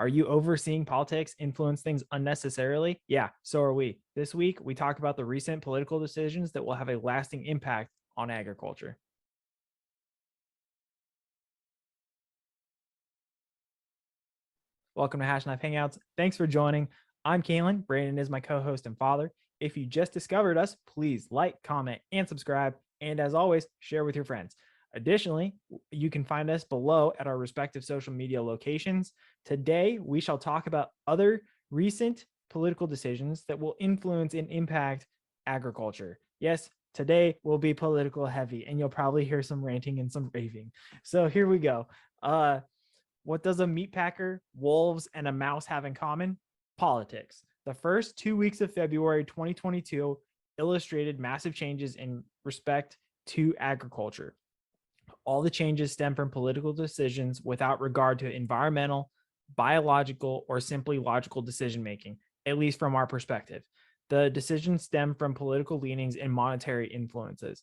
Are you overseeing politics influence things unnecessarily? Yeah, so are we. This week, we talk about the recent political decisions that will have a lasting impact on agriculture. Welcome to Hashknife Hangouts. Thanks for joining. I'm Calen. Brandon is my co-host and father. If you just discovered us, please like, comment, and subscribe. And as always, share with your friends. Additionally, you can find us below at our respective social media locations. Today, we shall talk about other recent political decisions that will influence and impact agriculture. Yes, today will be political heavy, and you'll probably hear some ranting and some raving. So here we go. What does a meat packer, wolves, and a mouse have in common? Politics. The first 2 weeks of February 2022 illustrated massive changes in respect to agriculture. All the changes stem from political decisions without regard to environmental, biological, or simply logical decision making, at least from our perspective. The decisions stem from political leanings and monetary influences.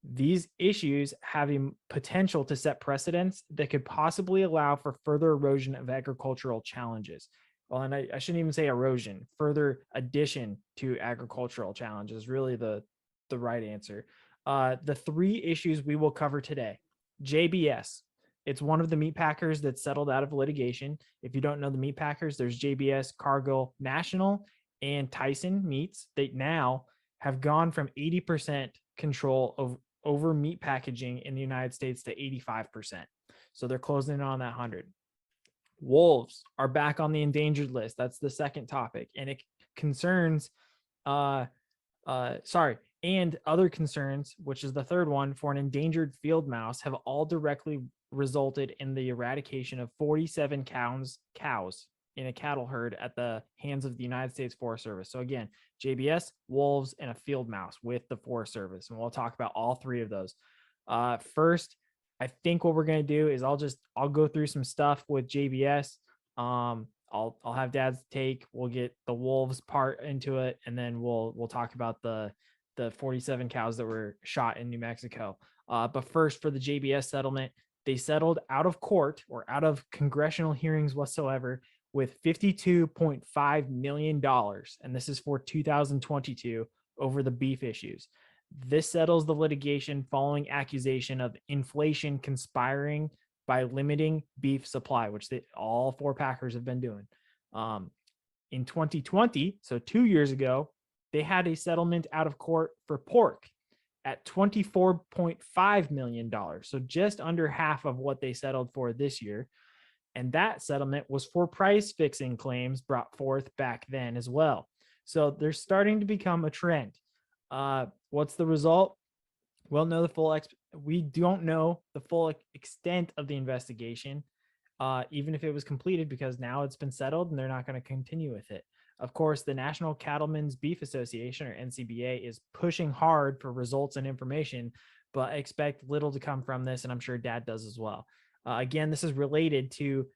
These issues have a potential to set precedents that could possibly allow for further erosion of agricultural challenges. Well, and I shouldn't even say erosion, further addition to agricultural challenges, really the right answer. The three issues we will cover today. JBS. It's one of the meat packers that settled out of litigation. If you don't know the meat packers, there's JBS, Cargill, National, and Tyson Meats. They now have gone from 80% control over meat packaging in the United States to 85%. So they're closing in on that 100. Wolves are back on the endangered list. That's the second topic. And it concerns, and other concerns, which is the third one, for an endangered field mouse have all directly resulted in the eradication of 47 cows in a cattle herd at the hands of the United States Forest Service. So again, JBS, wolves, and a field mouse with the Forest Service. And we'll talk about all three of those. First, I think what we're going to do is I'll go through some stuff with JBS. I'll have Dad's take. We'll get the wolves part into it, and then we'll talk about the 47 cows that were shot in New Mexico. But first, for the JBS settlement, they settled out of court or out of congressional hearings whatsoever with $52.5 million. And this is for 2022 over the beef issues. This settles the litigation following accusation of inflation conspiring by limiting beef supply, which all four packers have been doing. In 2020, so 2 years ago, they had a settlement out of court for pork at $24.5 million. So just under half of what they settled for this year. And that settlement was for price fixing claims brought forth back then as well. So they're starting to become a trend. What's the result? We don't know the full extent of the investigation, even if it was completed, because now it's been settled and they're not going to continue with it. Of course, the National Cattlemen's Beef Association, or NCBA, is pushing hard for results and information, but I expect little to come from this, and I'm sure Dad does as well. Again, this is related to,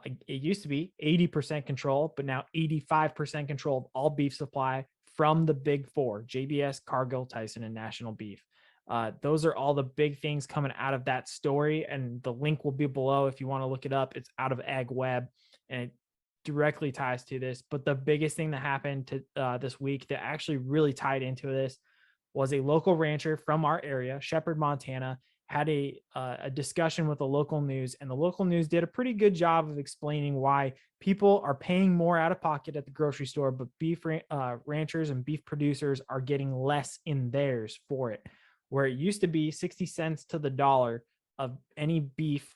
it used to be 80% control, but now 85% control of all beef supply from the big four: JBS, Cargill, Tyson, and National Beef. Those are all the big things coming out of that story, and the link will be below if you want to look it up. It's out of Ag Web, and it directly ties to this. But the biggest thing that happened to this week that actually really tied into this was a local rancher from our area, Shepherd, Montana, had a discussion with the local news, and the local news did a pretty good job of explaining why people are paying more out of pocket at the grocery store, but beef ranchers and beef producers are getting less in theirs for it. Where it used to be 60 cents to the dollar of any beef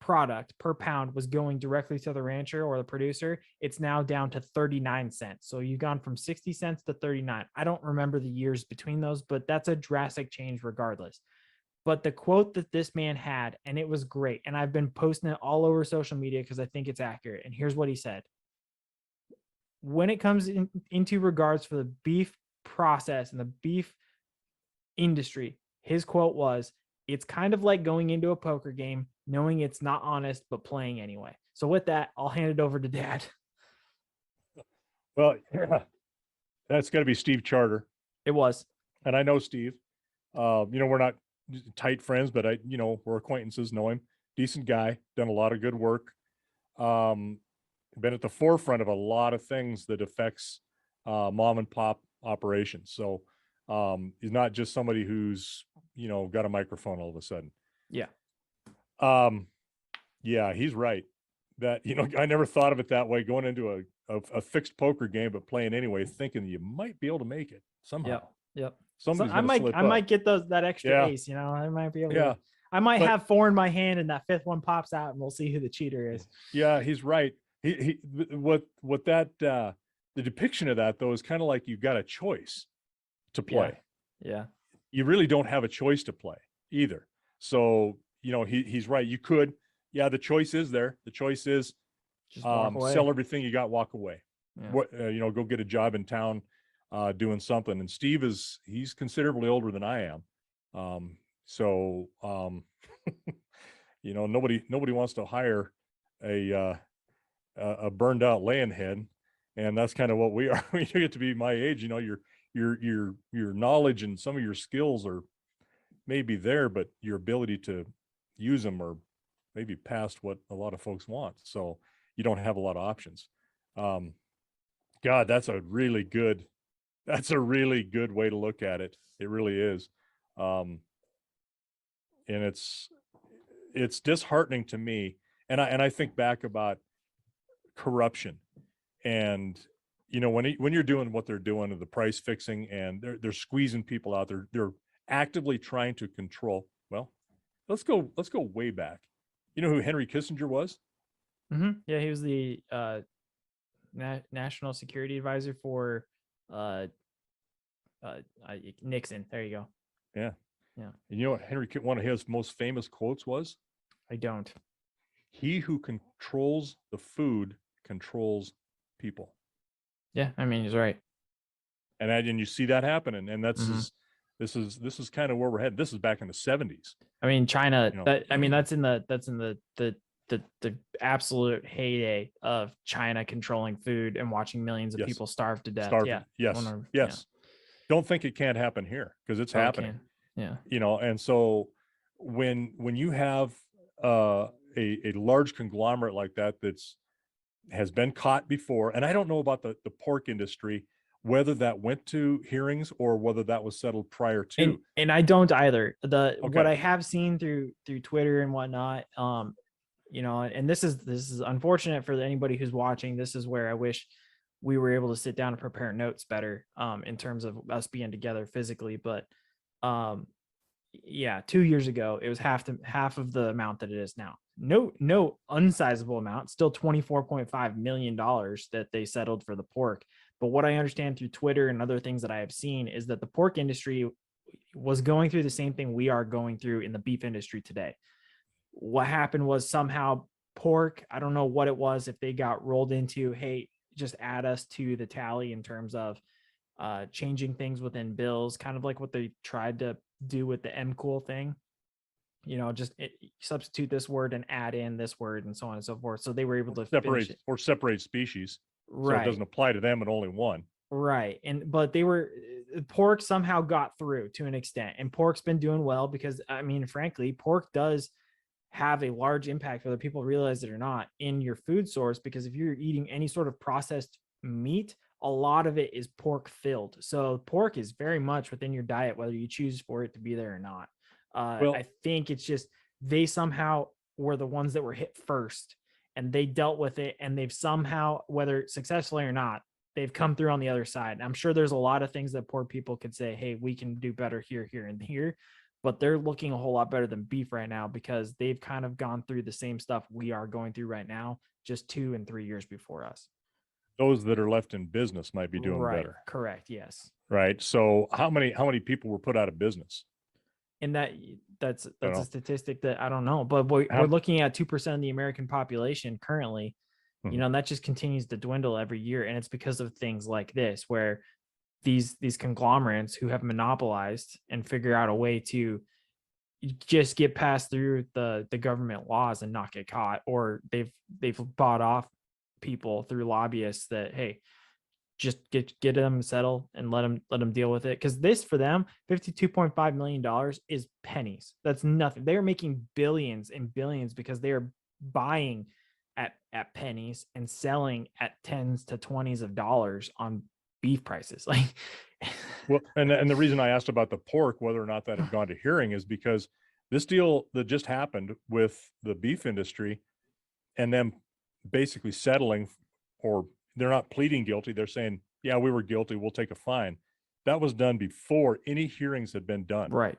product per pound was going directly to the rancher or the producer, it's now down to 39 cents. So you've gone from 60 cents to 39. I don't remember the years between those, but that's a drastic change regardless. But the quote that this man had, and it was great, and I've been posting it all over social media because I think it's accurate. And here's what he said. When it comes into regards for the beef process and the beef industry, his quote was, "It's kind of like going into a poker game, knowing it's not honest, but playing anyway." So with that, I'll hand it over to Dad. Well, that's got to be Steve Charter. It was. And I know Steve. We're not tight friends, but we're acquaintances, know him. Decent guy, done a lot of good work. been at the forefront of a lot of things that affects mom and pop operations. So he's not just somebody who's, got a microphone all of a sudden. Yeah. Yeah, he's right. That, I never thought of it that way, going into a fixed poker game, but playing anyway, thinking you might be able to make it somehow. Yep. Somebody's So I might get that extra ace, I might be able to. I might have 4 in my hand and that 5th one pops out and we'll see who the cheater is. Yeah, he's right. What that the depiction of that though is kind of like you've got a choice to play. Yeah. You really don't have a choice to play either. So, he's right. You could, the choice is there. The choice is just sell everything you got, walk away. Yeah. Go get a job in town doing something. And Steve he's considerably older than I am. So nobody wants to hire a burned out laying head, and that's kind of what we are. When you get to be my age, your knowledge and some of your skills are maybe there, but your ability to use them are maybe past what a lot of folks want. So you don't have a lot of options. God, that's a really good way to look at it. It really is. And it's disheartening to me. And I think back about corruption, and when you're doing what they're doing of the price fixing, and they're squeezing people out, they're actively trying to control. Well, let's go way back. You know who Henry Kissinger was? Mm-hmm. Yeah, he was the national security advisor for Nixon. There you go. Yeah. Yeah. And you know what one of his most famous quotes was? I don't. He who controls the food controls people. Yeah, I mean, he's right. And you see that happening, and this is kind of where we're headed. This is back in the 70s. I mean, China. That's in the absolute heyday of China controlling food and watching millions of people starve to death. Yes. Don't think it can't happen here, because it's happening. Yeah. And so when you have a large conglomerate like that has been caught before, and I don't know about the pork industry, whether that went to hearings or whether that was settled prior to. And I don't either. What I have seen through Twitter and whatnot, and this is unfortunate for anybody who's watching. This is where I wish we were able to sit down and prepare notes better, in terms of us being together physically. But 2 years ago, it was half of the amount that it is now. No unsizable amount, still $24.5 million that they settled for the pork. But what I understand through Twitter and other things that I have seen is that the pork industry was going through the same thing we are going through in the beef industry today. What happened was somehow pork, I don't know what it was, if they got rolled into, hey, just add us to the tally in terms of changing things within bills, kind of like what they tried to do with the MCool thing. Substitute this word and add in this word and so on and so forth. So they were able to separate species. Right. So it doesn't apply to them and only one. Right. But pork somehow got through to an extent, and pork's been doing well because, I mean, frankly, pork does have a large impact, whether people realize it or not, in your food source, because if you're eating any sort of processed meat, a lot of it is pork filled. So pork is very much within your diet, whether you choose for it to be there or not. I think it's just they somehow were the ones that were hit first, and they dealt with it, and they've somehow, whether successfully or not, they've come through on the other side. I'm sure there's a lot of things that poor people could say, hey, we can do better here, here, and here, but they're looking a whole lot better than beef right now, because they've kind of gone through the same stuff we are going through right now, just 2 and 3 years before us. Those that are left in business might be doing better. Correct. Yes. Right. So how many people were put out of business? And that's a statistic that I don't know, but we're looking at 2% of the American population currently, and that just continues to dwindle every year. And it's because of things like this, where these conglomerates who have monopolized and figure out a way to just get passed through the government laws and not get caught, or they've bought off people through lobbyists that, hey, just get them settled and let them deal with it. Because this, for them, $52.5 million is pennies. That's nothing. They are making billions and billions because they are buying at pennies and selling at tens to twenties of dollars on beef prices. Like, Well, and the reason I asked about the pork, whether or not that had gone to hearing, is because this deal that just happened with the beef industry and them basically settling, or they're not pleading guilty, they're saying, yeah, we were guilty, we'll take a fine. That was done before any hearings had been done. right.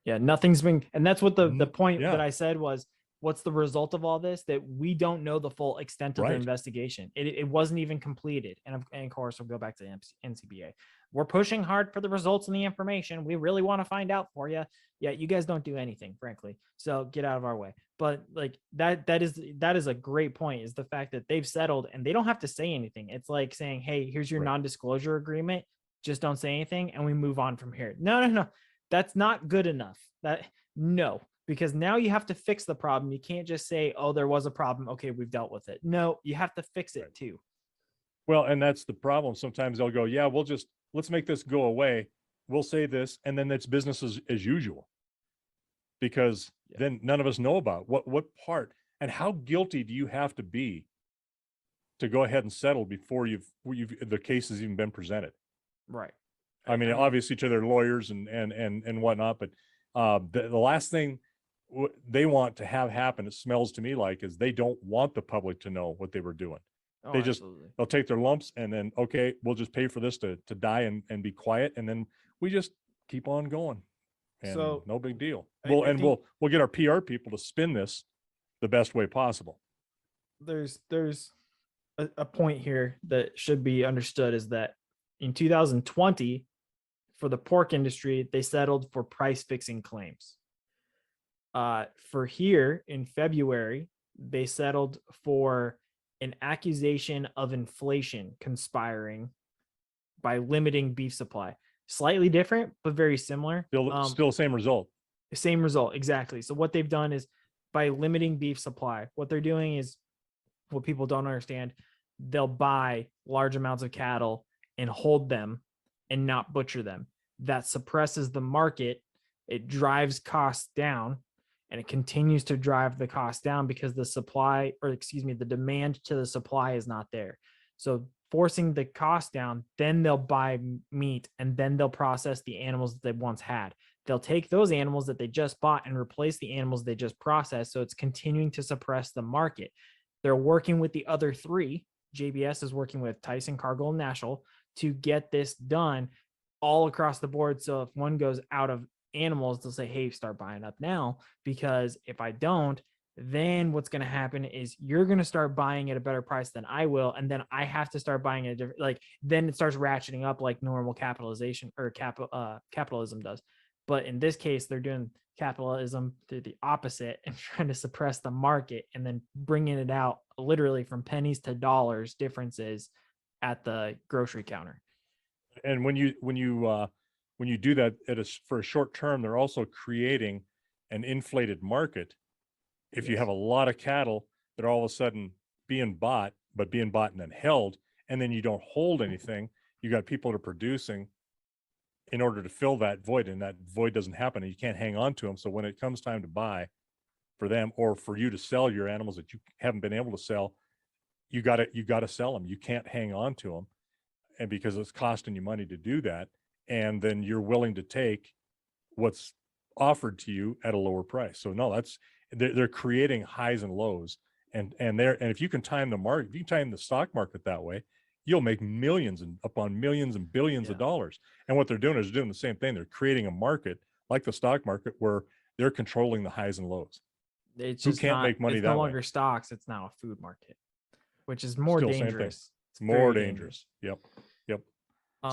Yeah, nothing's been, and that's what the point Yeah. that I said was, what's the result of all this? That we don't know the full extent of the Right. investigation. It wasn't even completed. And of course, we'll go back to NCBA. We're pushing hard for the results and the information. We really want to find out for you. Yeah, you guys don't do anything, frankly. So get out of our way. But like that is a great point, is the fact that they've settled and they don't have to say anything. It's like saying, hey, here's your Right. non-disclosure agreement. Just don't say anything and we move on from here. No. That's not good enough. No, because now you have to fix the problem. You can't just say, oh, there was a problem. Okay, we've dealt with it. No, you have to fix it too. Well, and that's the problem. Sometimes they'll go, yeah, let's make this go away. We'll say this, and then it's business as usual. Because then none of us know about what part and how guilty do you have to be to go ahead and settle before the case has even been presented. Right. I mean, obviously to their lawyers and whatnot, but the last thing they want to have happen, it smells to me like, is they don't want the public to know what they were doing. They just, they'll take their lumps and then, okay, we'll just pay for this to die and be quiet. And then we just keep on going. And So no big deal. I think We'll get our PR people to spin this the best way possible. there's a point here that should be understood, is that in 2020, for the pork industry, they settled for price fixing claims. For here in February, they settled for an accusation of inflation conspiring by limiting beef supply. Slightly different, but very similar. Still same result. Same result, exactly. So what they've done is, by limiting beef supply, what they're doing is, what people don't understand, they'll buy large amounts of cattle and hold them and not butcher them. That suppresses the market. It drives costs down, and it continues to drive the cost down because the demand to the supply is not there. So forcing the cost down, then they'll buy meat and then they'll process the animals that they once had. They'll take those animals that they just bought and replace the animals they just processed. So it's continuing to suppress the market. They're working with the other three. JBS is working with Tyson, Cargill, and National to get this done all across the board. So if one goes out of animals, they'll say, hey, start buying up now, because if I don't, then what's going to happen is you're going to start buying at a better price than I will. And then I have to start buying at a different, like, then it starts ratcheting up like normal capitalization or capitalism does. But in this case, they're doing capitalism to the opposite and trying to suppress the market and then bringing it out literally from pennies to dollars differences at the grocery counter. And when you do that for a short term, they're also creating an inflated market. If you have a lot of cattle that are all of a sudden being bought and then held, and then you don't hold anything, you got people that are producing in order to fill that void, and that void doesn't happen and you can't hang on to them. So when it comes time to buy for them, or for you to sell your animals that you haven't been able to sell, you got to sell them. You can't hang on to them, and because it's costing you money to do that. And then you're willing to take what's offered to you at a lower price. So no, they're creating highs and lows, and if you can time the market, if you can time the stock market that way, you'll make millions and upon millions and billions of dollars. And what they're doing is doing the same thing. They're creating a market like the stock market where they're controlling the highs and lows. It's just can't make money it's that no way. longer stocks. It's now a food market, which is more dangerous. It's more dangerous. Yep.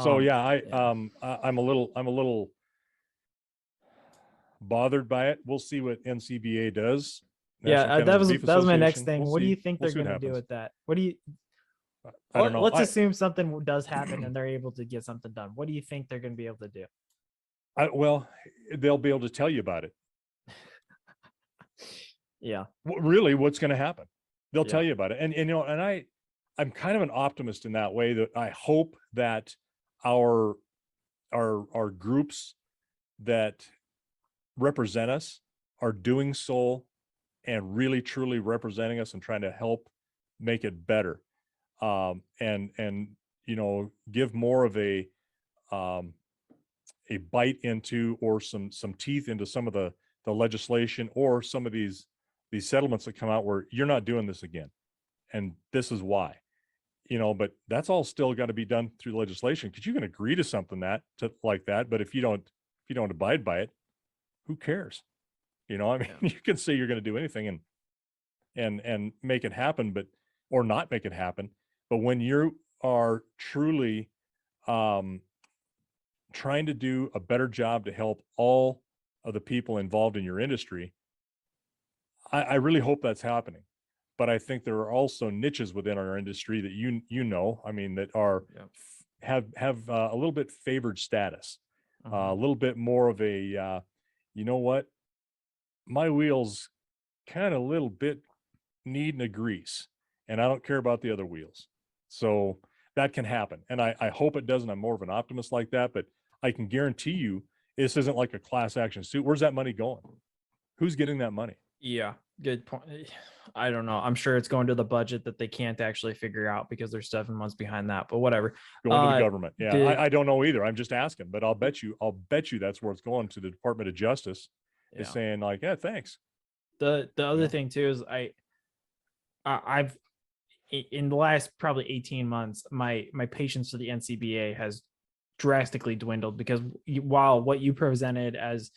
So yeah, I'm a little bothered by it. We'll see what NCBA does. That was my next thing. What do you think they're going to do with that? What do you? I don't know. Let's assume something does happen and they're able to get something done. What do you think they're going to be able to do? Well, they'll be able to tell you about it. Yeah. Really, what's going to happen? They'll tell you about it. And I'm kind of an optimist in that way, that I hope that our groups that represent us are doing so and really truly representing us and trying to help make it better, and give more of a bite into, or some teeth into some of the legislation, or some of these settlements that come out where you're not doing this again, and this is why. But that's all still got to be done through legislation, because you can agree to something like that, but if you don't abide by it, who cares? I mean, Yeah. you can say you're going to do anything and make it happen, or not make it happen. But when you are truly trying to do a better job to help all of the people involved in your industry, I really hope that's happening. But I think there are also niches within our industry that I mean, that are have a little bit favored status, a little bit more of a, you know what, my wheels kind of a little bit needing a grease, and I don't care about the other wheels. So that can happen, and I hope it doesn't. I'm more of an optimist like that, but I can guarantee you this isn't like a class action suit. Where's that money going? Who's getting that money? Yeah, good point. I don't know. I'm sure it's going to the budget that they can't actually figure out because they're 7 months behind that. But whatever. Going to the government. Yeah, I don't know either. I'm just asking, but I'll bet you that's where it's going, to the Department of Justice. Yeah. Is saying like, yeah, thanks. The other thing too is I've in the last probably 18 months, my patience for the NCBA has drastically dwindled, because while what you presented as,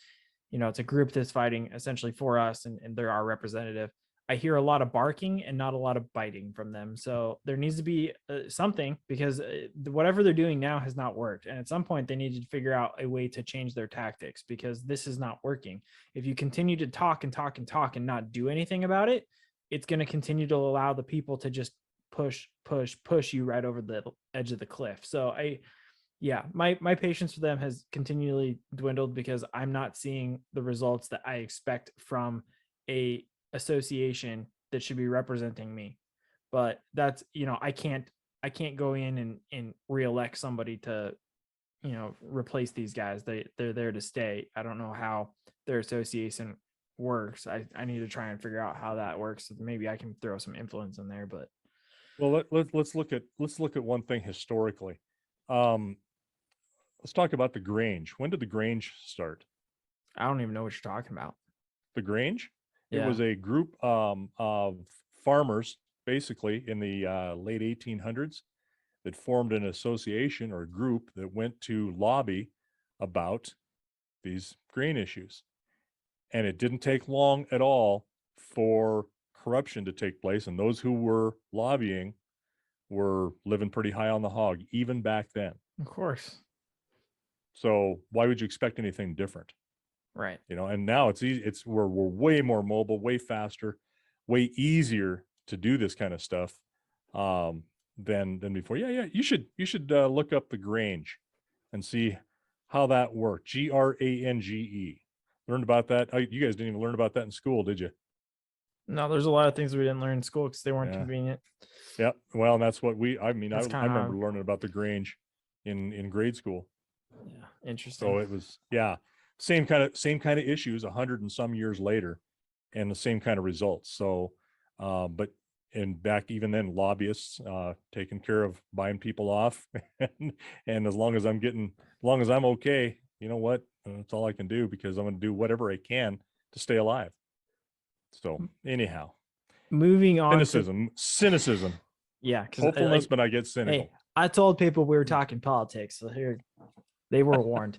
it's a group that's fighting essentially for us, and they're our representative, I hear a lot of barking and not a lot of biting from them. So there needs to be something, because whatever they're doing now has not worked. And at some point they need to figure out a way to change their tactics, because this is not working. If you continue to talk and talk and talk and not do anything about it, it's going to continue to allow the people to just push you right over the edge of the cliff. So my patience for them has continually dwindled, because I'm not seeing the results that I expect from a association that should be representing me. But that's, I can't go in and reelect somebody to, replace these guys. They're there to stay. I don't know how their association works. I need to try and figure out how that works. Maybe I can throw some influence in there, but well, let's look at one thing historically. Let's talk about the Grange. When did the Grange start? I don't even know what you're talking about. The Grange? Yeah. It was a group of farmers, basically in the late 1800s, that formed an association or a group that went to lobby about these grain issues. And it didn't take long at all for corruption to take place. And those who were lobbying were living pretty high on the hog, even back then. Of course. So why would you expect anything different? Right. And now it's easy. We're way more mobile, way faster, way easier to do this kind of stuff than before. Yeah. You should look up the Grange and see how that worked. GRANGE. Learned about that. You guys didn't even learn about that in school, did you? No, there's a lot of things we didn't learn in school because they weren't convenient. Yeah. Well, and that's what I remember learning about the Grange in grade school. Yeah. Interesting. So it was, same kind of issues 100 and some years later, and the same kind of results. So, but back even then, lobbyists taking care of buying people off, and as long as I'm okay, you know what? That's all I can do, because I'm going to do whatever I can to stay alive. So anyhow, moving on. Cynicism. Yeah, hopefulness, but I get cynical. Hey, I told people we were talking politics, so here they were warned.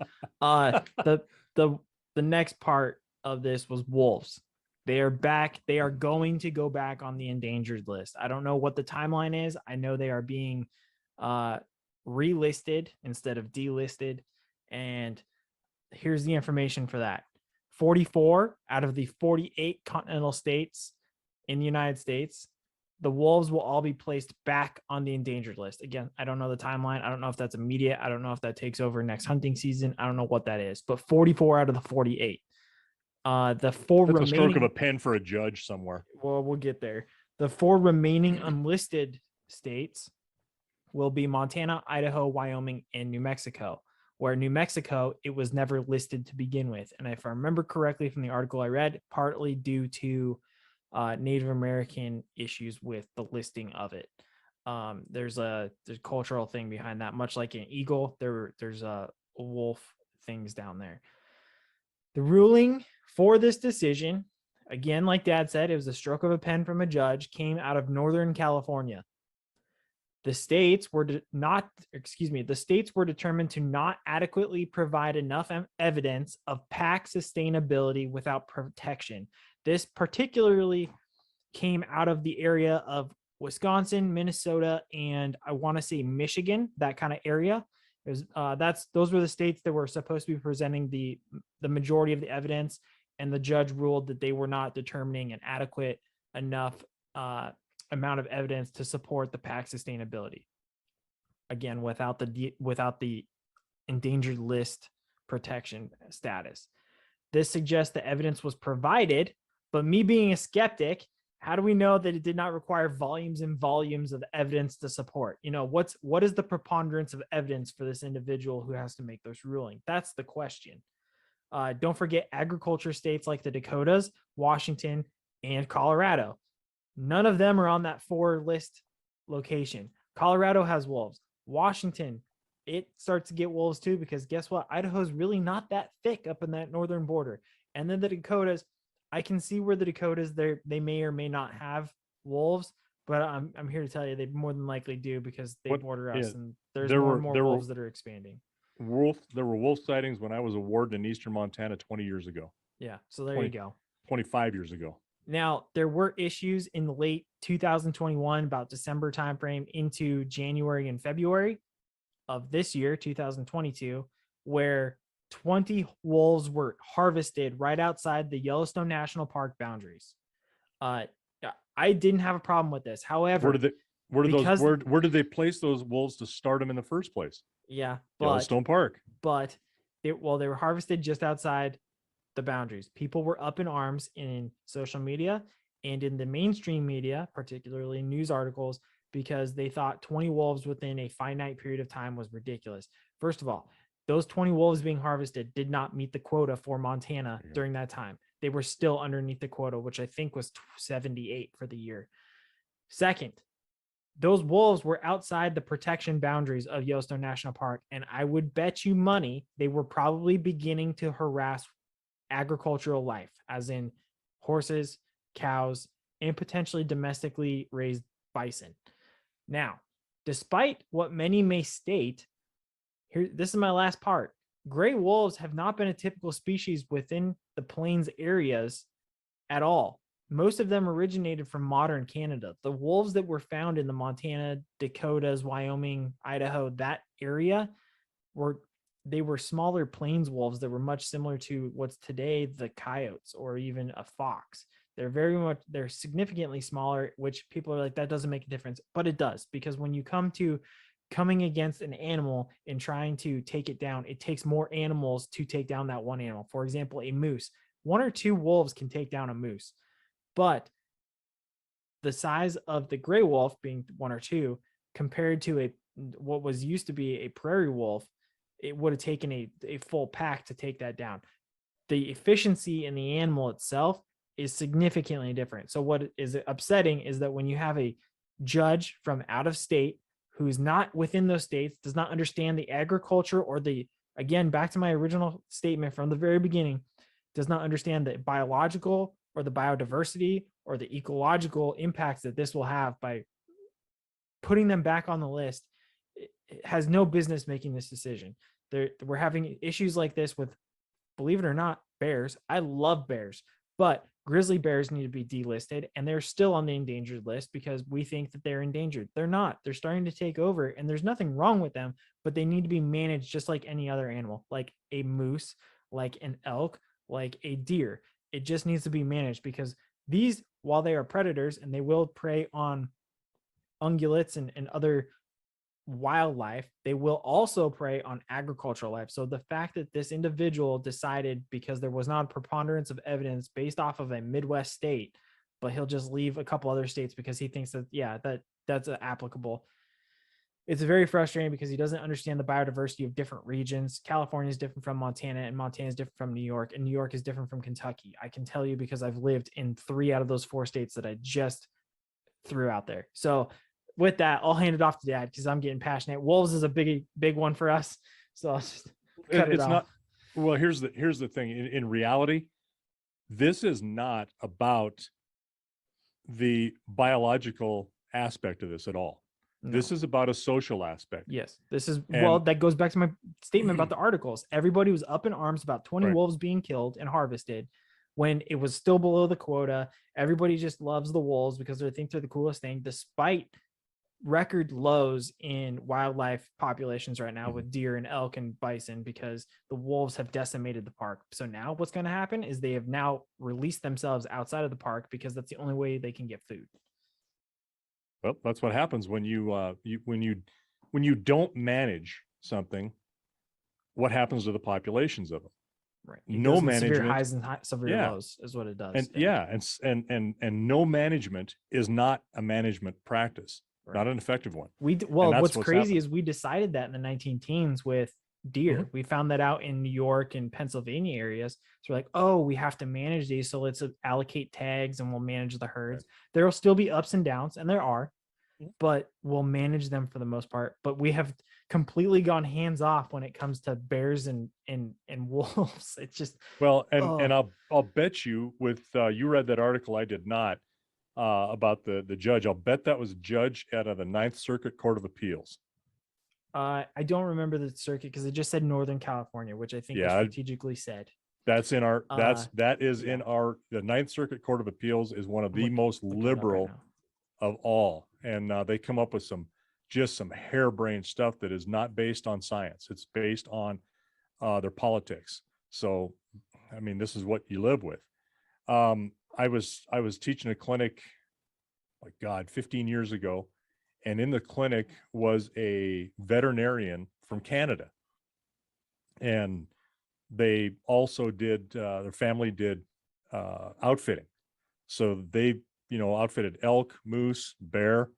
The next part of this was wolves. They are back. They are going to go back on the endangered list. I don't know what the timeline is. I know they are being relisted instead of delisted. And here's the information for that. 44 out of the 48 continental states in the United States, the wolves will all be placed back on the endangered list. Again, I don't know the timeline. I don't know if that's immediate. I don't know if that takes over next hunting season. I don't know what that is, but 44 out of the 48. The four That's remaining, a stroke of a pen for a judge somewhere. Well, we'll get there. The 4 remaining unlisted states will be Montana, Idaho, Wyoming, and New Mexico, where New Mexico, it was never listed to begin with. And if I remember correctly from the article I read, partly due to Native American issues with the listing of it. There's a cultural thing behind that, much like an eagle. There's a wolf things down there. The ruling for this decision, again, like Dad said, it was a stroke of a pen from a judge, came out of Northern California. The states were the states were determined to not adequately provide enough evidence of pack sustainability without protection. This particularly came out of the area of Wisconsin, Minnesota, and I want to say Michigan, that kind of area. It was, those were the states that were supposed to be presenting the majority of the evidence, and the judge ruled that they were not determining an adequate enough amount of evidence to support the pack sustainability. Again, without the endangered list protection status. This suggests the evidence was provided, but me being a skeptic, how do we know that it did not require volumes and volumes of evidence to support? What is the preponderance of evidence for this individual who has to make this ruling? That's the question. Don't forget agriculture states like the Dakotas, Washington, and Colorado. None of them are on that 4 list location. Colorado has wolves. Washington, it starts to get wolves too, because guess what? Idaho's really not that thick up in that northern border. And then the Dakotas, I can see where the Dakotas, they may or may not have wolves, but I'm here to tell you they more than likely do, because they border us, and there's more and more wolves that are expanding. There were wolf sightings when I was a warden in eastern Montana 20 years ago. Yeah, so there you go. 25 years ago. Now, there were issues in the late 2021, about December timeframe into January and February of this year, 2022, where 20 wolves were harvested right outside the Yellowstone National Park boundaries. I didn't have a problem with this. However, where did they place those wolves to start them in the first place? Yeah, Yellowstone Park. But they were harvested just outside the boundaries. People were up in arms in social media and in the mainstream media, particularly news articles, because they thought 20 wolves within a finite period of time was ridiculous. First of all, those 20 wolves being harvested did not meet the quota for Montana during that time. They were still underneath the quota, which I think was 78 for the year. Second, those wolves were outside the protection boundaries of Yellowstone National Park, and I would bet you money they were probably beginning to harass agricultural life, as in horses, cows, and potentially domestically raised bison. Now, despite what many may state, this is my last part. Gray wolves have not been a typical species within the plains areas at all. Most of them originated from modern Canada. The wolves that were found in the Montana, Dakotas, Wyoming, Idaho, that area were smaller plains wolves that were much similar to what's today the coyotes or even a fox. They're significantly smaller, which people are like, that doesn't make a difference, but it does, because when you coming against an animal and trying to take it down, it takes more animals to take down that one animal. For example, a moose. 1 or 2 wolves can take down a moose, but the size of the gray wolf being 1 or 2 compared to what was used to be a prairie wolf, it would have taken a full pack to take that down. The efficiency in the animal itself is significantly different. So what is upsetting is that when you have a judge from out of state who's not within those states, does not understand the agriculture or again, back to my original statement from the very beginning, does not understand the biological or the biodiversity or the ecological impacts that this will have by putting them back on the list, it has no business making this decision. We're having issues like this with, believe it or not, bears. I love bears, but grizzly bears need to be delisted, and they're still on the endangered list because we think that they're endangered. They're not. They're starting to take over, and there's nothing wrong with them, but they need to be managed just like any other animal, like a moose, like an elk, like a deer. It just needs to be managed, because these, while they are predators and they will prey on ungulates and other wildlife, they will also prey on agricultural life. So the fact that this individual decided, because there was not a preponderance of evidence based off of a Midwest state, but he'll just leave a couple other states because he thinks that, yeah, that's applicable. It's very frustrating because he doesn't understand the biodiversity of different regions. California is different from Montana, and Montana is different from New York, and New York is different from Kentucky. I can tell you because I've lived in 3 out of those 4 states that I just threw out there. So with that, I'll hand it off to Dad because I'm getting passionate. Wolves is a big one for us. So I'll just cut it It's off. not. Well, here's the thing. In reality, this is not about the biological aspect of this at all. No. This is about a social aspect. Yes, this is, well, that goes back to my statement about the articles. Everybody was up in arms about 20 Right. wolves being killed and harvested when it was still below the quota. Everybody just loves the wolves because they think they're the coolest thing, despite record lows in wildlife populations right now with deer and elk and bison, because the wolves have decimated the park. So now what's going to happen is they have now released themselves outside of the park because that's the only way they can get food. Well, that's what happens when when you don't manage something. What happens to the populations of them? Right. No management. Severe highs and severe lows is what it does. And no management is not a management practice, not an effective one. What's crazy is we decided that in the 19 teens with deer. We found that out in New York and Pennsylvania areas. So we're like, oh, we have to manage these. So let's allocate tags and we'll manage the herds. There will still be ups and downs, and there are, but we'll manage them for the most part. But we have completely gone hands off when it comes to bears and wolves. It's just, and I'll bet you with you read that article, I did not, about the judge. I'll bet that was a judge out of the Ninth Circuit Court of Appeals. I don't remember the circuit because it just said Northern California, which I think was strategically said. That's in our the Ninth Circuit Court of Appeals is one of the most liberal of all, and they come up with some harebrained stuff that is not based on science. It's based on their politics. So, I mean, this is what you live with. I was teaching a clinic, 15 years ago, and in the clinic was a veterinarian from Canada, and they also did their family did outfitting. So they outfitted elk, moose, bear,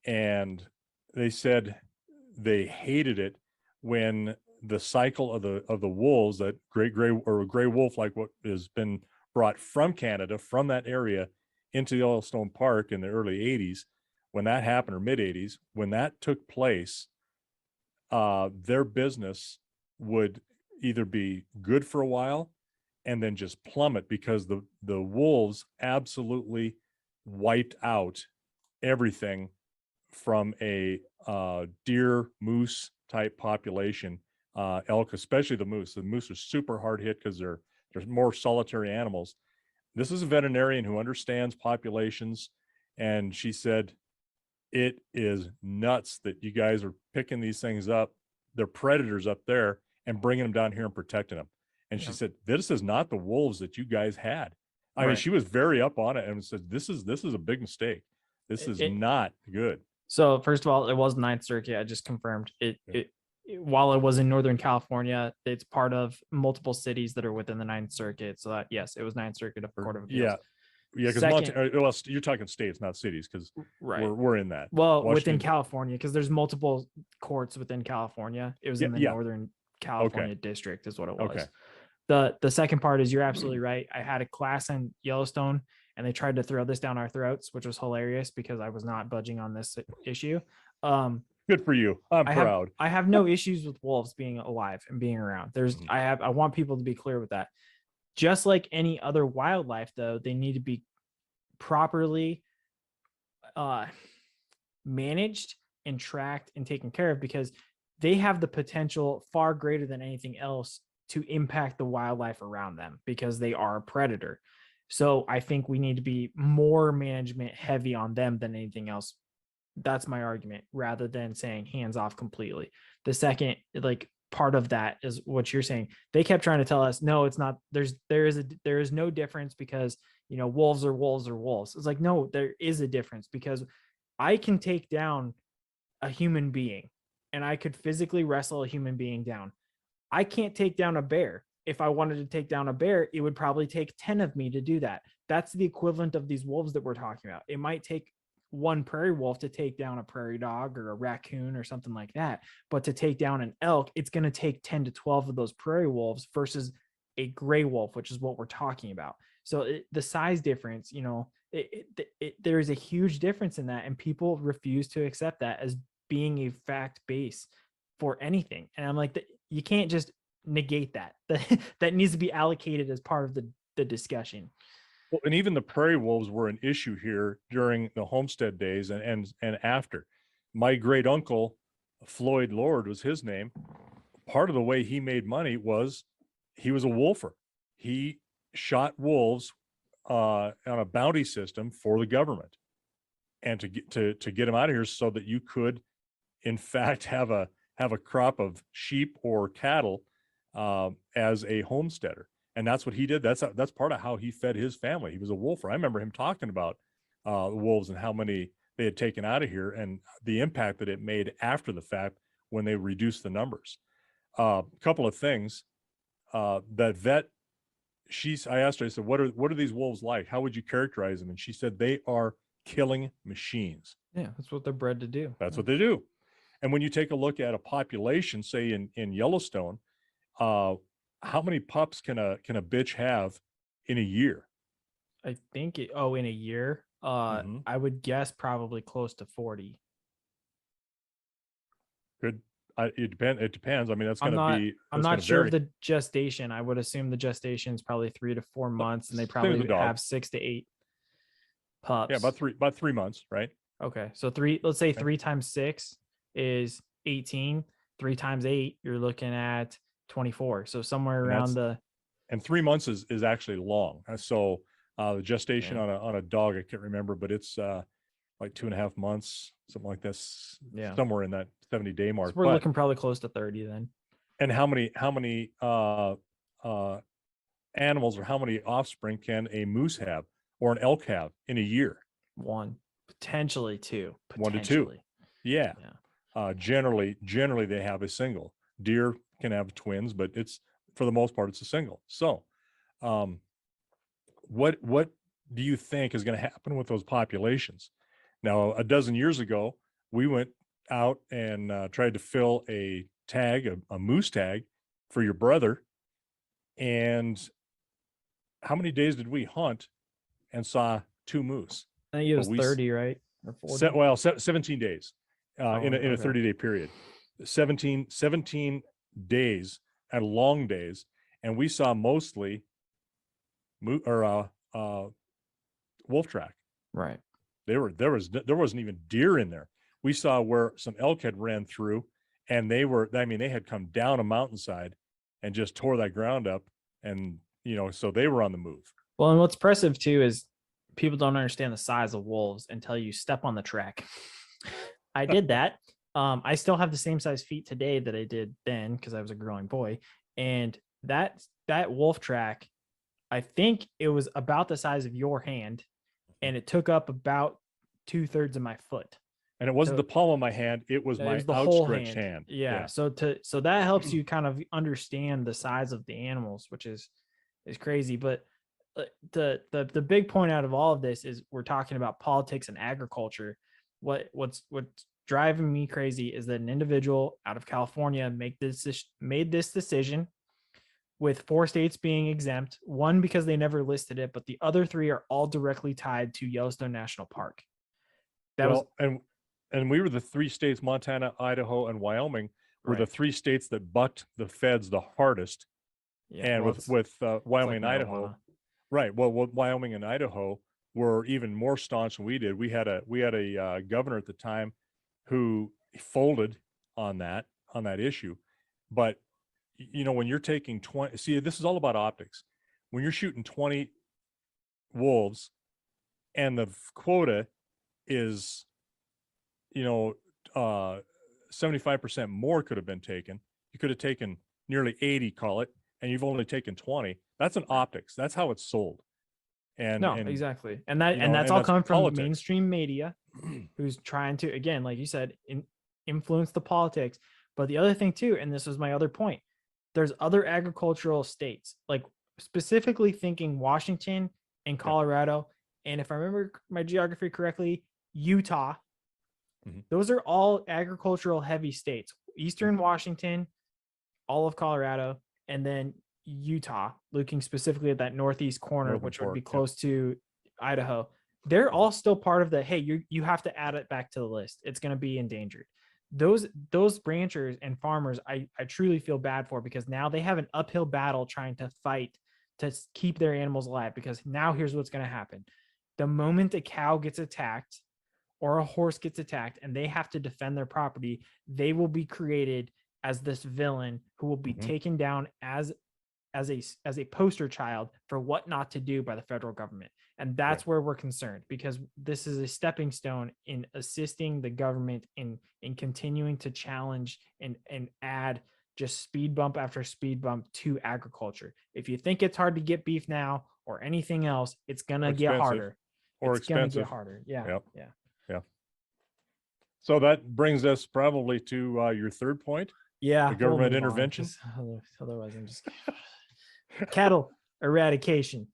and they said they hated it when the cycle of the wolves, that gray wolf, like what has been brought from Canada, from that area into Yellowstone Park in the early 80s, when that happened, or mid 80s, when that took place, their business would either be good for a while and then just plummet because the wolves absolutely wiped out everything from a deer, moose type population, elk, especially the moose. The moose are super hard hit because they're more solitary animals. This is a veterinarian who understands populations, and she said, it is nuts that you guys are picking these things up. They're predators up there and bringing them down here and protecting them. And she said, this is not the wolves that you guys had. I mean, she was very up on it and said, this is a big mistake. This is not good. So first of all, it was Ninth Circuit. I just confirmed it. While it was in Northern California, it's part of multiple cities that are within the Ninth Circuit. So that, yes, it was Ninth Circuit of Court of Appeals. Yeah, because you're talking states, not cities, because we're in that. Well, within California, because there's multiple courts within California. It was in the Northern California district is what it was. The second part is you're absolutely right. I had a class in Yellowstone and they tried to throw this down our throats, which was hilarious because I was not budging on this issue. Good for you. I'm proud. I have no issues with wolves being alive and being around. I want people to be clear with that. Just like any other wildlife, though, they need to be properly managed and tracked and taken care of because they have the potential far greater than anything else to impact the wildlife around them because they are a predator. So I think we need to be more management heavy on them than anything else. That's my argument, rather than saying hands off completely. The second, part of that is what you're saying. They kept trying to tell us, no, it's not. There is no difference because wolves are wolves are wolves. It's like, no, there is a difference because I can take down a human being and I could physically wrestle a human being down. I can't take down a bear. If I wanted to take down a bear, it would probably take 10 of me to do that. That's the equivalent of these wolves that we're talking about. It might take one prairie wolf to take down a prairie dog or a raccoon or something like that. But to take down an elk, it's going to take 10 to 12 of those prairie wolves versus a gray wolf, which is what we're talking about. So the size difference, there is a huge difference in that, and people refuse to accept that as being a fact base for anything. And I'm like, you can't just negate that. That needs to be allocated as part of the discussion. Well, and even the prairie wolves were an issue here during the homestead days and after. My great uncle, Floyd Lord was his name. Part of the way he made money was he was a wolfer. He shot wolves on a bounty system for the government, and to get them out of here so that you could, in fact, have a crop of sheep or cattle as a homesteader. And that's what he did. That's part of how he fed his family. He was a wolfer. I remember him talking about the wolves and how many they had taken out of here and the impact that it made after the fact when they reduced the numbers. A couple of things. That vet, I asked her, I said, what are these wolves like? How would you characterize them? And she said, they are killing machines. Yeah, that's what they're bred to do. That's what they do. And when you take a look at a population, say in Yellowstone, how many pups can a bitch have in a year? I think in a year, I would guess probably close to 40. Good. It depends. I mean, that's going to be. I'm not sure of the gestation. I would assume the gestation is probably 3 to 4 months, and they probably have 6 to 8 pups. Yeah, about 3 months, right? Okay, so let's say 3 times 6 is 18. 3 times 8, you're looking at 24. So somewhere around and 3 months is actually long. So the gestation on a dog, I can't remember, but it's like 2.5 months, something like this. Yeah, somewhere in that 70-day mark. So we're looking probably close to 30 then. And how many animals or how many offspring can a moose have or an elk have in a year? 1, potentially 2. 1 to 2. Yeah. Generally they have a single. Deer can have twins, but it's for the most part it's a single. So what do you think is going to happen with those populations? Now, a dozen years ago, we went out and tried to fill a tag, a moose tag for your brother. And how many days did we hunt and saw 2 moose? I think it was 30, right? Or 40? 17 days in a 30-day period. 17 days and long days. And we saw mostly wolf track. Right. There wasn't even deer in there. We saw where some elk had ran through, and they had come down a mountainside and just tore that ground up, and so they were on the move. Well, and what's impressive too is people don't understand the size of wolves until you step on the track. I did that. I still have the same size feet today that I did then because I was a growing boy, and that wolf track, I think it was about the size of your hand, and it took up about 2/3 of my foot. And it wasn't the palm of my hand; it was my outstretched hand. Yeah. So that helps you kind of understand the size of the animals, which is crazy. But the big point out of all of this is we're talking about politics and agriculture. What's driving me crazy is that an individual out of California made this decision, with 4 states being exempt, 1 because they never listed it, but the other 3 are all directly tied to Yellowstone National Park. And we were the 3 states, Montana, Idaho, and Wyoming, were the 3 states that bucked the feds the hardest. Yeah, and with Wyoming and Idaho, right? Well, Wyoming and Idaho were even more staunch than we did. We had a governor at the time who folded on that issue. But when you're taking 20, see, this is all about optics. When you're shooting 20 wolves, and the quota is 75% more could have been taken. You could have taken nearly 80, call it, and you've only taken 20. That's an optics. That's how it's sold. And exactly. And that's all coming from mainstream media, who's trying to, again, like you said, influence the politics. But the other thing too, and this was my other point, there's other agricultural states, like specifically thinking Washington and Colorado. And if I remember my geography correctly, Utah. Those are all agricultural heavy states. Eastern Washington, all of Colorado, and then Utah, looking specifically at that northeast corner, Northern which would be fork, close to Idaho. They're all still part of the, hey, you have to add it back to the list. It's going to be endangered. Those ranchers and farmers, I truly feel bad for, because now they have an uphill battle trying to fight to keep their animals alive. Because now here's what's going to happen. The moment a cow gets attacked or a horse gets attacked and they have to defend their property, they will be created as this villain who will be taken down as a poster child for what not to do by the federal government. And that's where we're concerned, because this is a stepping stone in assisting the government in continuing to challenge and add just speed bump after speed bump to agriculture. If you think it's hard to get beef now or anything else, it's gonna get harder. Or it's gonna expensive. get harder. Yeah. Yep. Yeah. Yeah. So that brings us probably to your third point. Yeah. The government we'll move on, intervention. 'cause otherwise, I'm just cattle eradication.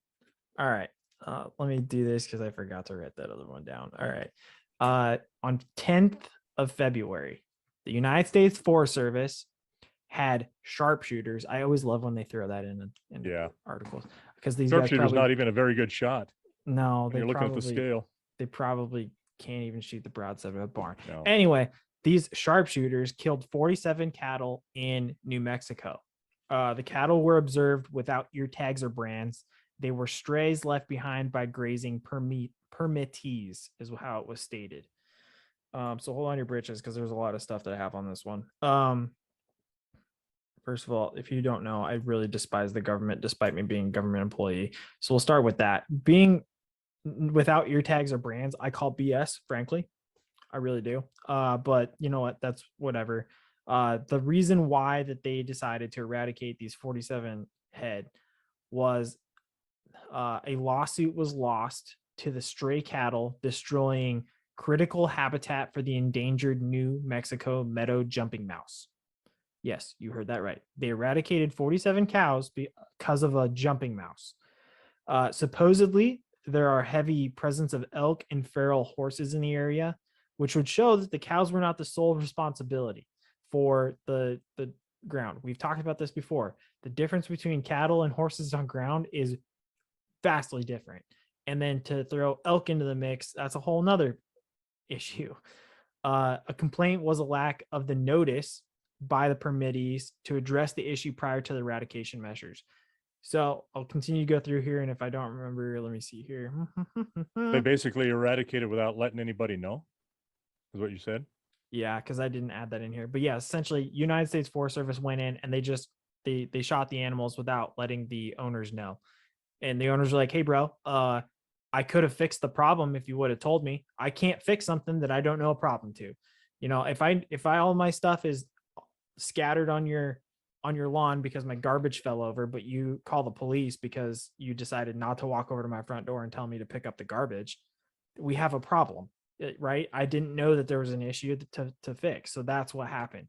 All right. Let me do this because I forgot to write that other one down. All right. On 10th of February, the United States Forest Service had sharpshooters. I always love when they throw that in articles, because these guys Sharpshooter's not even a very good shot. No, You're looking at the scale. They probably can't even shoot the broadside of a barn. No. Anyway, these sharpshooters killed 47 cattle in New Mexico. The cattle were observed without ear tags or brands. They were strays left behind by grazing permittees, is how it was stated. So hold on your britches, because there's a lot of stuff that I have on this one. First of all, if you don't know, I really despise the government, despite me being a government employee. So we'll start with that. Being without ear tags or brands, I call BS, frankly. I really do. But you know what? That's whatever. The reason why that they decided to eradicate these 47 head was a lawsuit was lost to the stray cattle, destroying critical habitat for the endangered New Mexico meadow jumping mouse. Yes, you heard that right. They eradicated 47 cows because of a jumping mouse. Supposedly, there are heavy presence of elk and feral horses in the area, which would show that the cows were not the sole responsibility for the ground. We've talked about this before. The difference between cattle and horses on ground is vastly different. And then to throw elk into the mix, that's a whole nother issue. A complaint was a lack of the notice by the permittees to address the issue prior to the eradication measures. So I'll continue to go through here, and if I don't remember, let me see here. They basically eradicated without letting anybody know, is what you said? Yeah, because I didn't add that in here. But yeah, essentially, United States Forest Service went in and they shot the animals without letting the owners know. And the owners were like, hey, bro, I could have fixed the problem if you would have told me. I can't fix something that I don't know a problem to. You know, if all my stuff is scattered on your lawn because my garbage fell over, but you call the police because you decided not to walk over to my front door and tell me to pick up the garbage, we have a problem, right? I didn't know that there was an issue to fix. So that's what happened.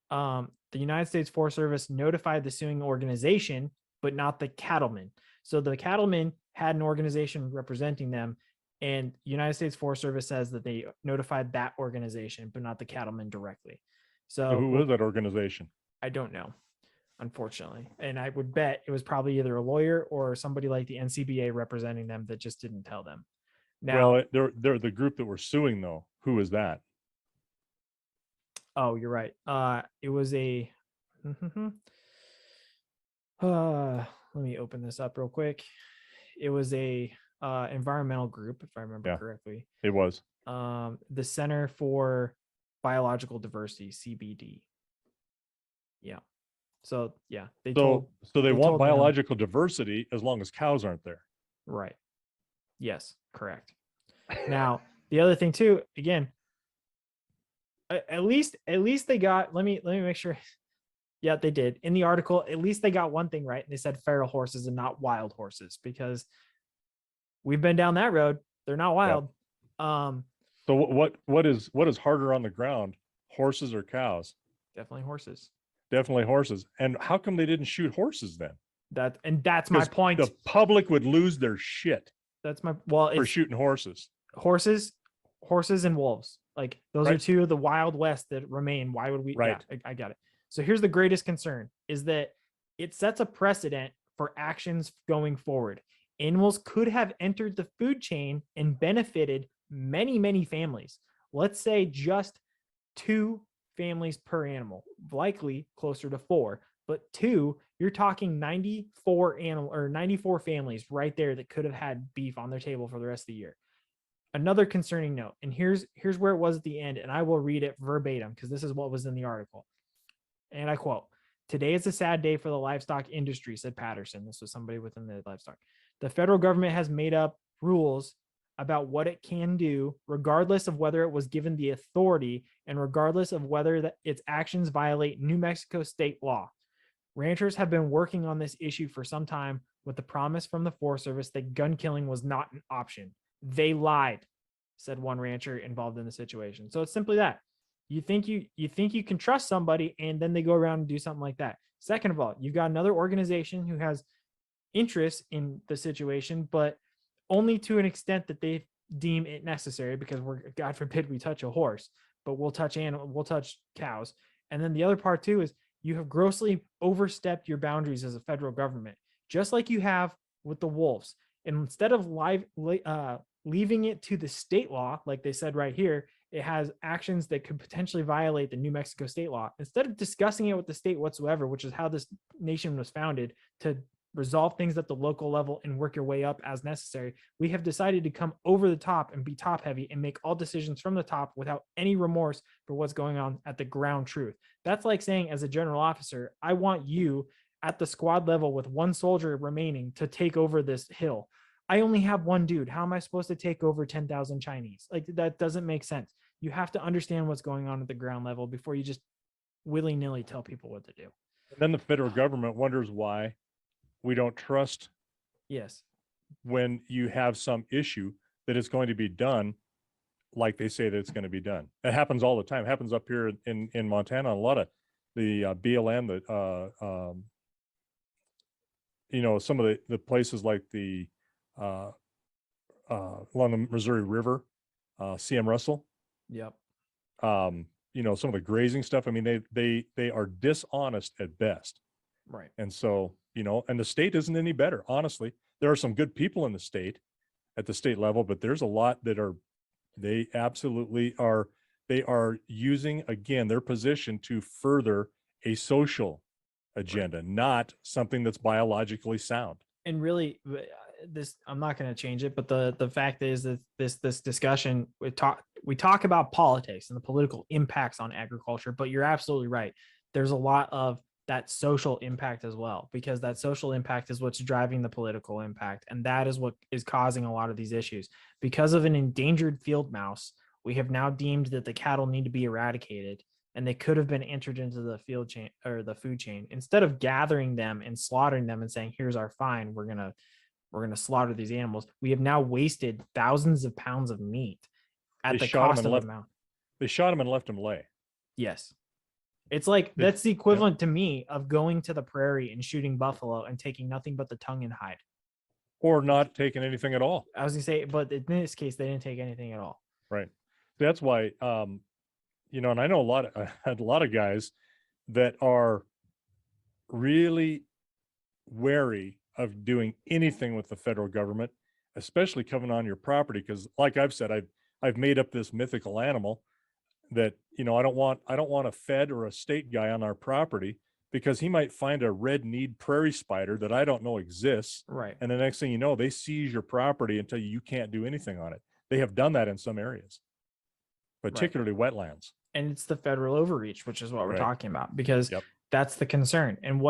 The United States Forest Service notified the suing organization, but not the cattlemen. So the cattlemen had an organization representing them, and United States Forest Service says that they notified that organization, but not the cattlemen directly. So who was that organization? I don't know, unfortunately. And I would bet it was probably either a lawyer or somebody like the NCBA representing them that just didn't tell them. Now, Well, they're the group that were suing, though. Who is that? Oh, you're right. It was a let me open this up real quick. It was a environmental group, if I remember correctly. It was the Center for Biological Diversity, CBD. Yeah. So yeah, they want biological diversity as long as cows aren't there. Right. Yes, correct. Now, the other thing too, again, at least they got, let me make sure. Yeah, they did. In the article, at least they got one thing right. And they said feral horses and not wild horses, because we've been down that road. They're not wild. So what is harder on the ground, horses or cows? Definitely horses. Definitely horses. And how come they didn't shoot horses then? That's my point. The public would lose their shit. For shooting horses. Horses horses and wolves. Like those are Right. two of the wild west that remain. Why would we? Right. Yeah, I got it. So here's the greatest concern is that it sets a precedent for actions going forward. Animals could have entered the food chain and benefited many, many families. Let's say just 2 families per animal, likely closer to 4, but 2, you're talking 94 families right there that could have had beef on their table for the rest of the year. Another concerning note, and here's where it was at the end, and I will read it verbatim because this is what was in the article. And I quote, "Today is a sad day for the livestock industry," said Patterson. This was somebody within the livestock. "The federal government has made up rules about what it can do, regardless of whether it was given the authority and regardless of whether its actions violate New Mexico state law. Ranchers have been working on this issue for some time with the promise from the Forest Service that gun killing was not an option. They lied," said one rancher involved in the situation. So it's simply that. You think you can trust somebody, and then they go around and do something like that. Second of all, you've got another organization who has interest in the situation, but only to an extent that they deem it necessary, because God forbid we touch a horse, but we'll touch cows. And then the other part too is you have grossly overstepped your boundaries as a federal government, just like you have with the wolves. And instead of leaving it to the state law, like they said right here, it has actions that could potentially violate the New Mexico state law. Instead of discussing it with the state whatsoever, which is how this nation was founded, to resolve things at the local level and work your way up as necessary, we have decided to come over the top and be top heavy and make all decisions from the top without any remorse for what's going on at the ground truth. That's like saying, as a general officer, I want you at the squad level with 1 soldier remaining to take over this hill. I only have 1 dude. How am I supposed to take over 10,000 Chinese? Like, that doesn't make sense. You have to understand what's going on at the ground level before you just willy-nilly tell people what to do. And then the federal government wonders why we don't trust. Yes. When you have some issue that is going to be done like they say that it's going to be done. It happens all the time. It happens up here in Montana. A lot of the BLM, some of the places like the along the Missouri River, CM Russell. Yep. Some of the grazing stuff. I mean, they are dishonest at best. Right. And so, and the state isn't any better. Honestly, there are some good people in the state at the state level, but there's a lot that they absolutely are using, again, their position to further a social agenda, right, not something that's biologically sound. And really, this, I'm not going to change it, but the fact is that this discussion, we talk about politics and the political impacts on agriculture, but you're absolutely right. There's a lot of that social impact as well, because that social impact is what's driving the political impact. And that is what is causing a lot of these issues. Because of an endangered field mouse, we have now deemed that the cattle need to be eradicated, and they could have been entered into the field chain or the food chain. Instead of gathering them and slaughtering them and saying, here's our fine, we're going to slaughter these animals, we have now wasted thousands of pounds of meat at the cost of amount. They shot him and left him lay. Yes. It's like, that's the equivalent to me of going to the prairie and shooting buffalo and taking nothing but the tongue and hide. Or not taking anything at all. I was going to say, but in this case, they didn't take anything at all. Right. That's why, and I know a lot of guys that are really wary of doing anything with the federal government, especially coming on your property. Because like I've said, I've made up this mythical animal that, I don't want a fed or a state guy on our property, because he might find a red-kneed prairie spider that I don't know exists. Right. And the next thing you know, they seize your property and tell you can't do anything on it. They have done that in some areas, particularly wetlands. And it's the federal overreach, which is what we're talking about, because that's the concern. And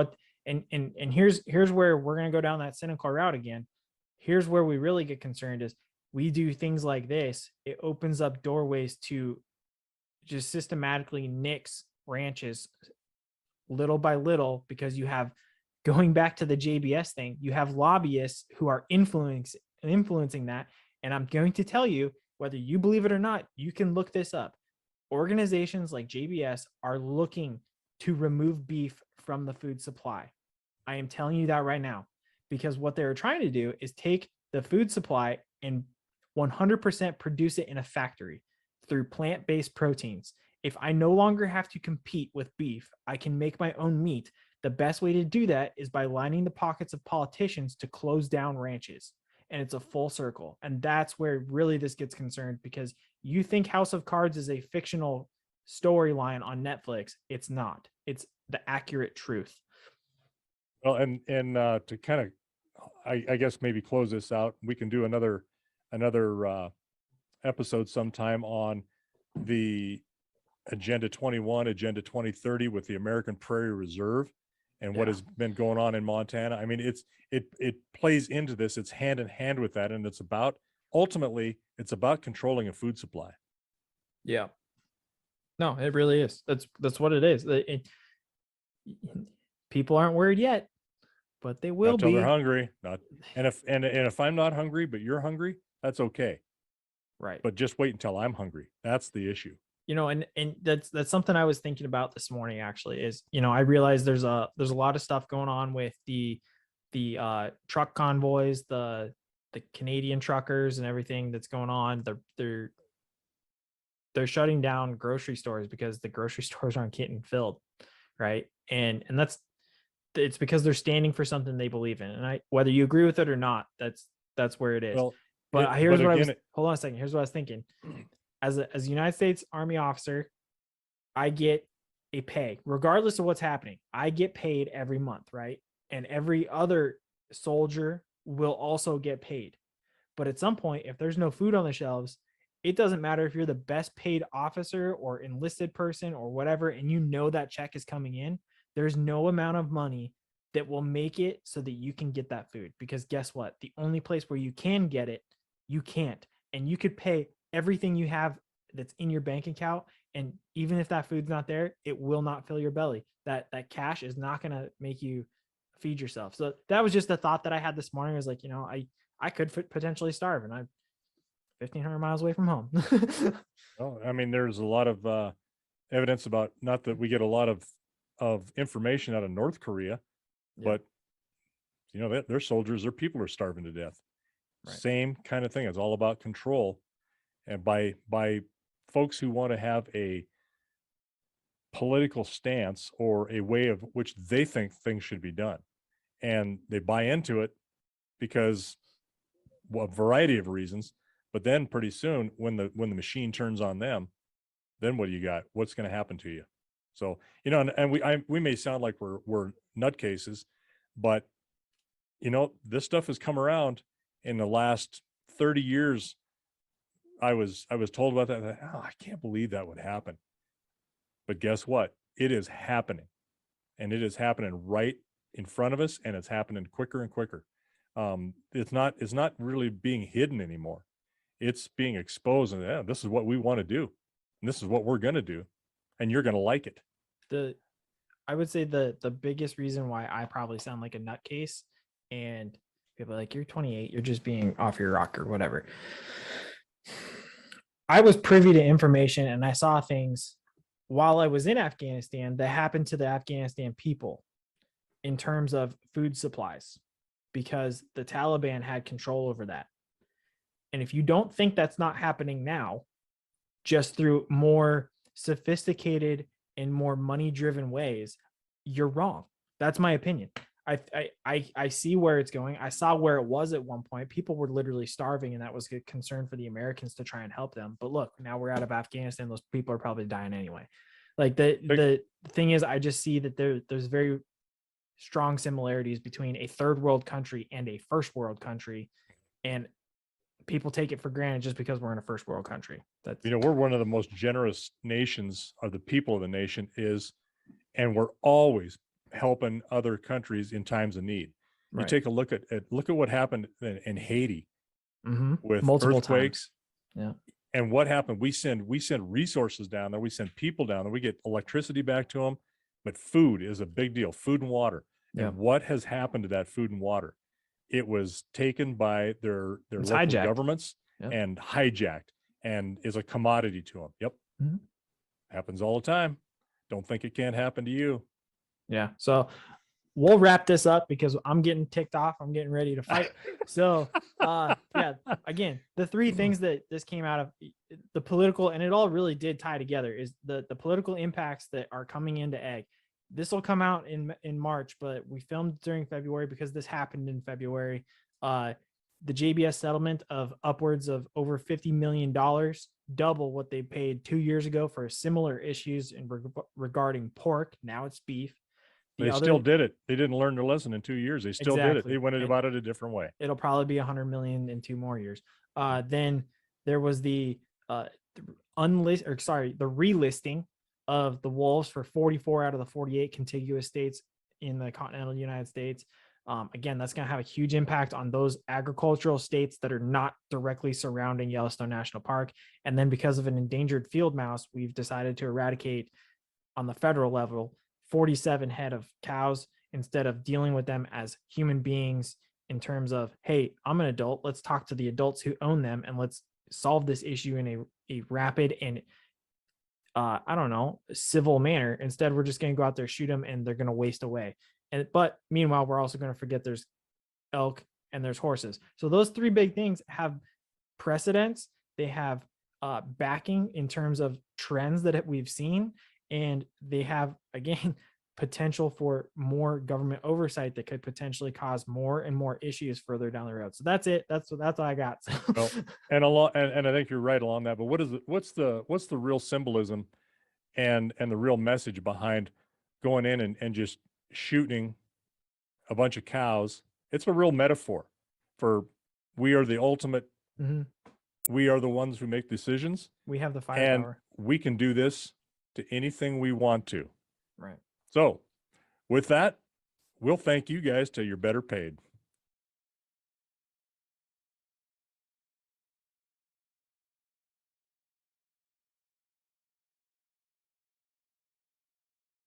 here's where we're going to go down that cynical route again. Here's where we really get concerned is we do things like this. It opens up doorways to just systematically nix ranches little by little, because you have, going back to the JBS thing, you have lobbyists who are influencing that. And I'm going to tell you, whether you believe it or not, you can look this up. Organizations like JBS are looking to remove beef from the food supply. I am telling you that right now, because what they're trying to do is take the food supply and 100% produce it in a factory through plant-based proteins. If I no longer have to compete with beef, I can make my own meat. The best way to do that is by lining the pockets of politicians to close down ranches. And it's a full circle. And that's where really this gets concerned, because you think House of Cards is a fictional storyline on Netflix. It's not. It's the accurate truth. Well, and to kind of, I guess maybe close this out, we can do another episode sometime on the Agenda 21, Agenda 2030 with the American Prairie Reserve and what has been going on in Montana. I mean, it plays into this. It's hand in hand with that, and it's about, ultimately, it's about controlling a food supply. Yeah. No, it really is. That's what it is. People aren't worried yet, but they will Not till be. they're hungry. And if I'm not hungry, but you're hungry, that's okay. Right. But just wait until I'm hungry. That's the issue. And that's something I was thinking about this morning, actually, is, I realize there's a lot of stuff going on with the truck convoys, the Canadian truckers and everything that's going on. They're shutting down grocery stores because the grocery stores aren't getting filled. Right. And it's because they're standing for something they believe in. And whether you agree with it or not, that's where it is. Well, but hold on a second. Here's what I was thinking. As a United States Army officer, I get a pay regardless of what's happening. I get paid every month, right? And every other soldier will also get paid. But at some point, if there's no food on the shelves, it doesn't matter if you're the best paid officer or enlisted person or whatever, and that check is coming in. There's no amount of money that will make it so that you can get that food, because guess what? The only place where you can get it, you can't. And you could pay everything you have that's in your bank account, and even if that food's not there, it will not fill your belly. That cash is not going to make you feed yourself. So that was just a thought that I had this morning. I was like, I could potentially starve, and I'm 1,500 miles away from home. Well, I mean, there's a lot of evidence about, not that we get a lot of information out of North Korea, but their soldiers, their people are starving to death. Right. Same kind of thing. It's all about control, and by folks who want to have a political stance or a way of which they think things should be done, and they buy into it because a variety of reasons. But then pretty soon, when the machine turns on them, then what do you got? What's going to happen to you? So, and we may sound like we're nutcases, but this stuff has come around in the last 30 years. I was told about that. I can't believe that would happen. But guess what? It is happening, and it is happening right in front of us, and it's happening quicker and quicker. It's not really being hidden anymore. It's being exposed, and this is what we want to do, and this is what we're going to do, and you're going to like it. I would say the biggest reason why I probably sound like a nutcase, and people are like, you're 28, you're just being off your rocker, whatever. I was privy to information, and I saw things while I was in Afghanistan that happened to the Afghanistan people in terms of food supplies, because the Taliban had control over that. And if you don't think that's not happening now, just through more sophisticated and more money-driven ways, you're wrong. That's my opinion. I see where it's going. I saw where it was at one point. People were literally starving, and that was a concern for the Americans to try and help them. But look, now we're out of Afghanistan. Those people are probably dying anyway. Like the thing is, I just see that there's very strong similarities between a third world country and a first world country, and people take it for granted just because we're in a first world country. That's, we're one of the most generous nations, or the people of the nation is, and we're always helping other countries in times of need. Right. You take a look at what happened in Haiti with multiple earthquakes. Times. Yeah. And what happened? We send resources down there. We send people down there. We get electricity back to them, but food is a big deal. Food and water. Yeah. And what has happened to that food and water? It was taken by their local hijacked. Governments and hijacked, and is a commodity to them. Yep. Mm-hmm. Happens all the time. Don't think it can't happen to you. Yeah. So we'll wrap this up because I'm getting ticked off. I'm getting ready to fight. So, yeah, again, the three things that this came out of the political, and it all really did tie together, is the political impacts that are coming into egg. This will come out in March, but we filmed during February because this happened in February. The JBS settlement of upwards of over $50 million, double what they paid 2 years ago for similar issues regarding pork. Now it's beef. They still did it. They didn't learn their lesson in 2 years. They still did it. They went about it a different way. It'll probably be 100 million in 2 more years. Then there was the relisting of the wolves for 44 out of the 48 contiguous states in the continental United States. Again, that's going to have a huge impact on those agricultural states that are not directly surrounding Yellowstone National Park. And then because of an endangered field mouse, we've decided to eradicate on the federal level 47 head of cows instead of dealing with them as human beings in terms of, hey, I'm an adult. Let's talk to the adults who own them and let's solve this issue in a rapid and civil manner. Instead, we're just going to go out there, shoot them, and they're going to waste away. But meanwhile, we're also going to forget there's elk and there's horses. So those three big things have precedence. They have backing in terms of trends that we've seen, and they have, again, potential for more government oversight that could potentially cause more and more issues further down the road. So that's it. That's all I got. Well, and I think you're right along that. But what's the real symbolism and the real message behind going in and just shooting a bunch of cows? It's a real metaphor for we are the ultimate. Mm-hmm. We are the ones who make decisions. We have the firepower. And we can do this to anything we want to. Right. So with that, we'll thank you guys till you're better paid.